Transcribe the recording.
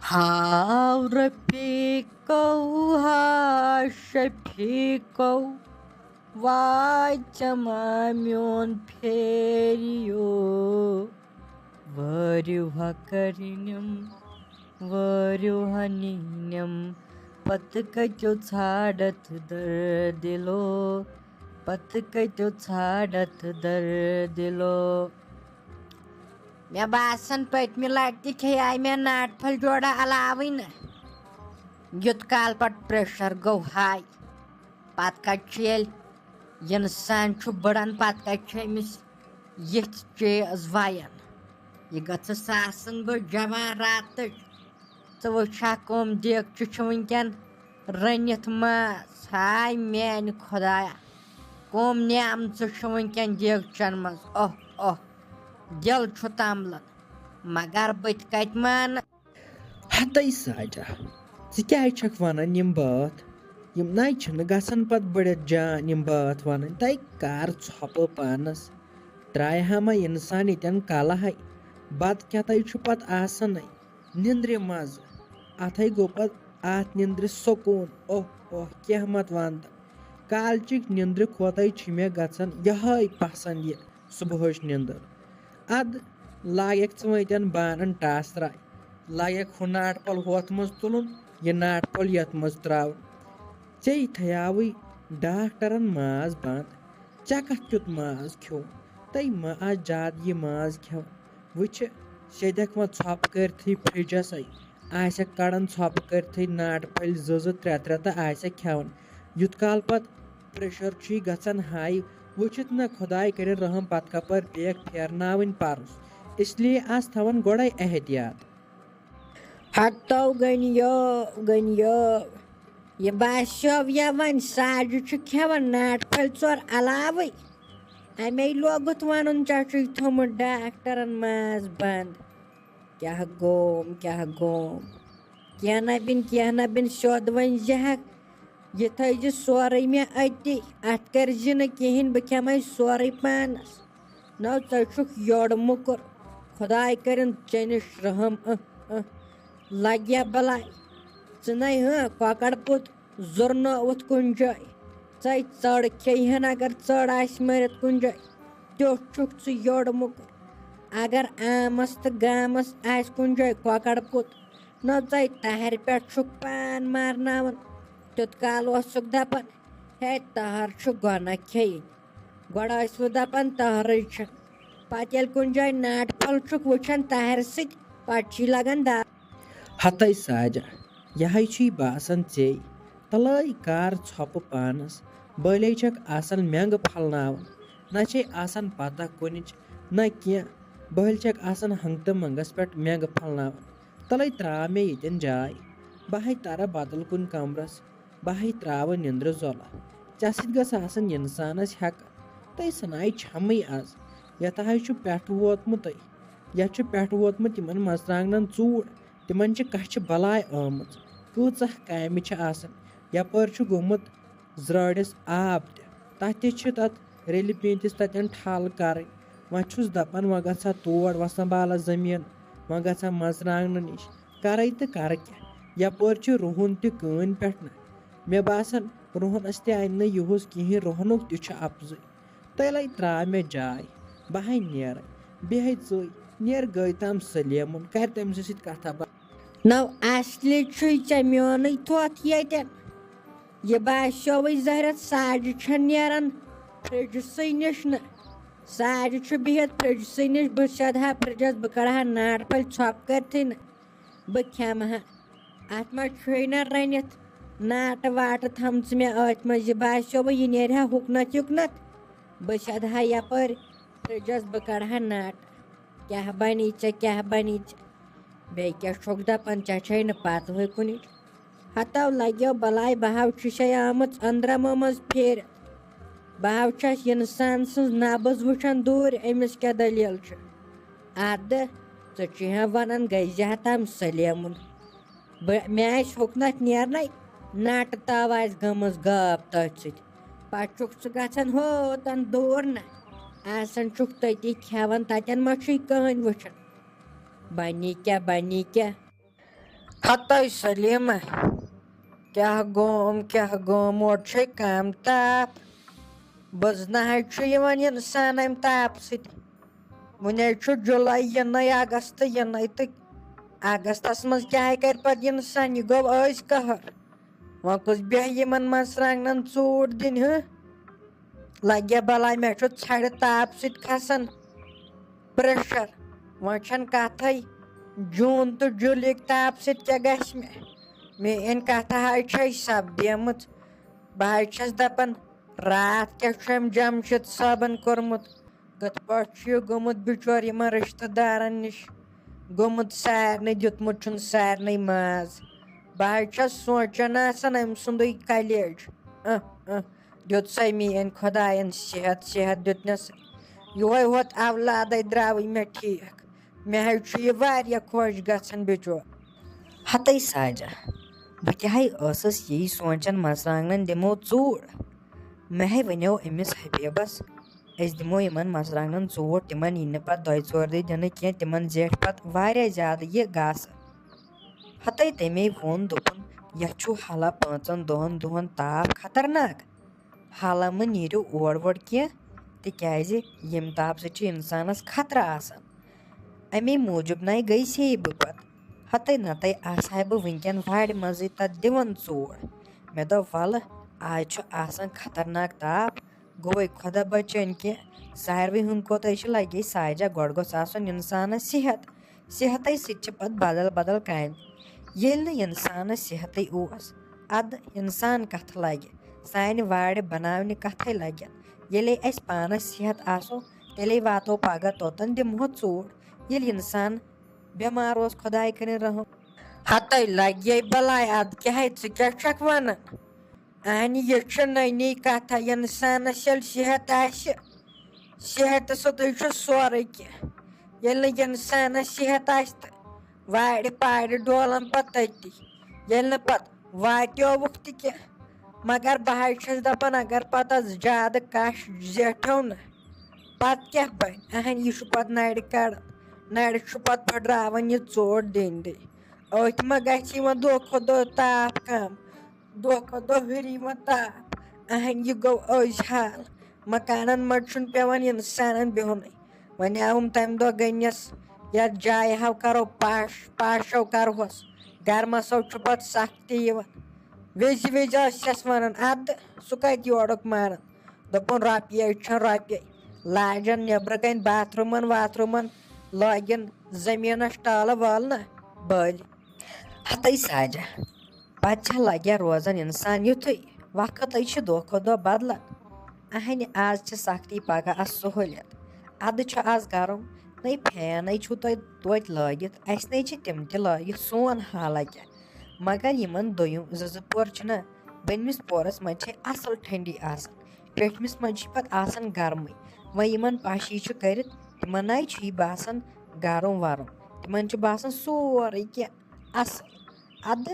हाव रफीको हा शफीको वाय चमा म्योन फेरियो वरियो हकरिन्यम वरियो हनिन्यम पत कचो छाड़त दर दिलो पत कचो छाड़त दर दिलो मे बासन पत्मि लटि खेआई मे नाट फल जोड़ा अलावई न युत काल पट प्रेशर गो हाई पत कल इंसान बड़ान पत कमिस यथ चीज वायन यह गस आसन बह जवान रात वुछा कम देगच वनकन रनित माज हाय मान खुदाया कम न्यामच वनकन देगचन मज ओह ओह दिल तमलन मगर बत कत मान हतई साजा क्या वन यम बात यम ना गसन पत बड़ित जान यम बात वन तय कर छप पानस त्राय मा इंसान यन कल बत क्या पत आसन निंद्र मज अत गो पत अत निंद्र सुकून ओह ओह क्या मत वन कालचिक निंद्र खोत मे गसन यह पसंद यह सुबह निंद्र अद लायक वतन बानन टास त्राय लायक हु नाट पल होत मज तुलन यह नाट पल यत मज त्रावन चे थयावई डॉक्टरन माज बंद चे कत क्युत माज खो तई आज ज्यादा यह माज खेवन वुच सेदक व छप करथी फ्रिजस आसक कड़न छप करथी नाट पल जो त्रे त्रे तो आसक खेवन युत काल पत प्रेशर गसन हाई वुचित न खुदाई कर रहम पत कपर पेक फेरनावन पारुस इसलिए आस थवन गोड़े एहतियात हतो गनियो यह बास्यो या वन साज खेवन नाट फल चोर अलावई अमे लोगुत वन चे थोमुत डॉक्टरन माज बंद क्या गोम क्या न बिन शोद वन जहक यह थज सोरे मे अति अत कर न कहें बह खेमे सोरे पानस न चुक योड़ मुकुर खुदाई कर चनिश रहम लग्या बलाई च ककड़ पुत जुर्नोत कुन जाए चड़ खेहन अगर चड़ आस मरित कुन जाए तुक योड़ मुकुर अगर आमस तो गामस आस कुन जाए ककड़ पुत न तहर पे पान मारनावन तुत काल दपान हे तहर गना खेन गोड़ दपान तहर पत कुन जाए नाट फल वुचान तहर सत लगन दा हतई साजा यह बासन चे तलाई कार छप पानस बले छक आसन मेंग फलनावन न चे आसन पता कुनिच न क्या बल छक आसन हंगत मंगस पे मेंग फलनावन तलाई त्रा मे यन जाय बह तारा बदल कुन कमरस बह त्राव निंद्र जोला चे सत इंसानस हेक तई सनाई छमई आज यथ पे वोतमुत यह पे वोतमुत इन मरचांगन चूड़ तिमन कह बलाय आमच कूच काम यपर गोमुत ज्राड़िस आब तथ रेल पेंतिस तथन ठल कर वुस दपान व गा तोड़ व संभाल जमीन व गा मरचांगन नश कर तो कर क्या यपर रुहन तन पे मे बासान रुहनस तन यूस कहें रुहनुक तफज तै लग त्रा मे जाय बह नेर बेह ner गई तम सलेमुन कर तमि सत कथा नौ असली चे मोन थोत यन यह बास्यो जहरत साज नान फ्रिजस नश न साज बिहत फ्रिजस नश बह सदहा फ्रिजस बह कड़ा नाट पल छप करथी न बह खेमहा अत ना रनित नाट वाट थम मे अत मज यह बास्यो यह नेरहा हुकनत युकनत बह सदहा यपर फ्रिजस बह कड़ा नाट क्या बनी बे क्या दपान चे न पत कुन हतो लग्यो बलाय बहाव आमुत अंद्रमो मज फेर बहाव इंसान सज नबज वुचान दूर अमिस क्या दलील अद हाँ वन गई जहा तम सलेमुन मे हुकनत नेरन नाट तव गमज गाब तथ सत गन होतन दूर न आसन तती खेवन तथन मा कहन वुचान बनी क्या हतै सलीमा क्या गोम और काम ताप बजना इंसान अम ताप वन जुलाई यन अगस्त यन तो अगस्तस मज क्या कर पे इंसान यह गो कहर वह कुछ बेह मरचांगन चूट दिन लगे बलाय मे छड़ ताप खसान प्रेशर वह कथ जून तो जुलिक ताप क्या गश मेन कथ सपदेम बह दपान रात क्या जमशद साबन कोर्मुत कत पे गोमुत बिचोर रिश्तेदारन निश गोमुत सारे दुतमुत सारे माज बह सोचान अम सुंद कलेज दुत सा मेन खुदायन सेहत दुतनस ये होत अवलाद द्राव मे ठीक मे वारिया खुश गसन बिचोर हतै साजा बह क्या यही सोचान मरचांगन दिमो चूड़ मे वनो अमिस हबीबस दिमो मरचांगन चूड़ तिमन यी पे दो चोर दिन दिन कह तिमन जेठ पे ज्यादा यह गास हतै तमे वोन दोपन यह हाला 5 दोहन ताप खतरनाक हाला मे नीरो ओर वोर कह तिकाज यम ताप सि इंसानस खतरा आसान अमे मूजूब नाई गई से बह पे हतै नतै आसा बह वनकन वाड़ मजे तथ दिवन चूड़ मे दो वल आज खतरनाक ताप गोवे खुदा बचन कह सारवे हुंद कोत लगे साजा गोड़ गोस आसन इंसान सेहत सत बदल बदल काम येल इंसान सेहत ओस अद इंसान कथ लगे सान वाड़ बनावने कथ लगे ये अस पानस सेहत आसो तेले वातो पगह तोतन दिमहो चूड़ ये इंसान बेमार ओस खुदाय कर रहम हतै लगे बलाय अद क्या वन अहन यह नई कथ इंसानस सेहत सेहत सत सोरे कह ये इंसानस सेहत वाड़ पाड़ डोलन पे तती ये वात्योवुक तह मगर बह दपान अगर पत ज्यादा कश जेठो न पत क्या बन अहन यह पे नड़ कड़ नड़ पे फुटरावन यह चोट दिन अथ मा गह दो खो दो ताप कम दो खो दो हुर ताप अहन यह गो हाल मकानन मज पेवान इंसान बिहुन वन आवम तम दो गनिस या जाय हाव करो पाशो करहोस गर्मसो पे सख्ती विज वन अद सह कत योड़क मारन दोपन रोपये लाजन नबर कन बाथरूमन वाथरूमन लगन जमीनस टाल वाल ना बल हतै साजा पे लगे रोजान इंसान युथ वक्त दो खो दो बदलान अहन आज सख्ती पगह सहूलियत अद आज गरम नई फैन तुत लगित अस नई तम लगित सोन हाला क्या मगर इन दोम पोर ना बनमिस पोरस मज असल ठंडी पेठमिस मज पे गर्म वन पाशी कर तिमन नाई बासान गरम वरम तिमन बासान सोरे कह असल अद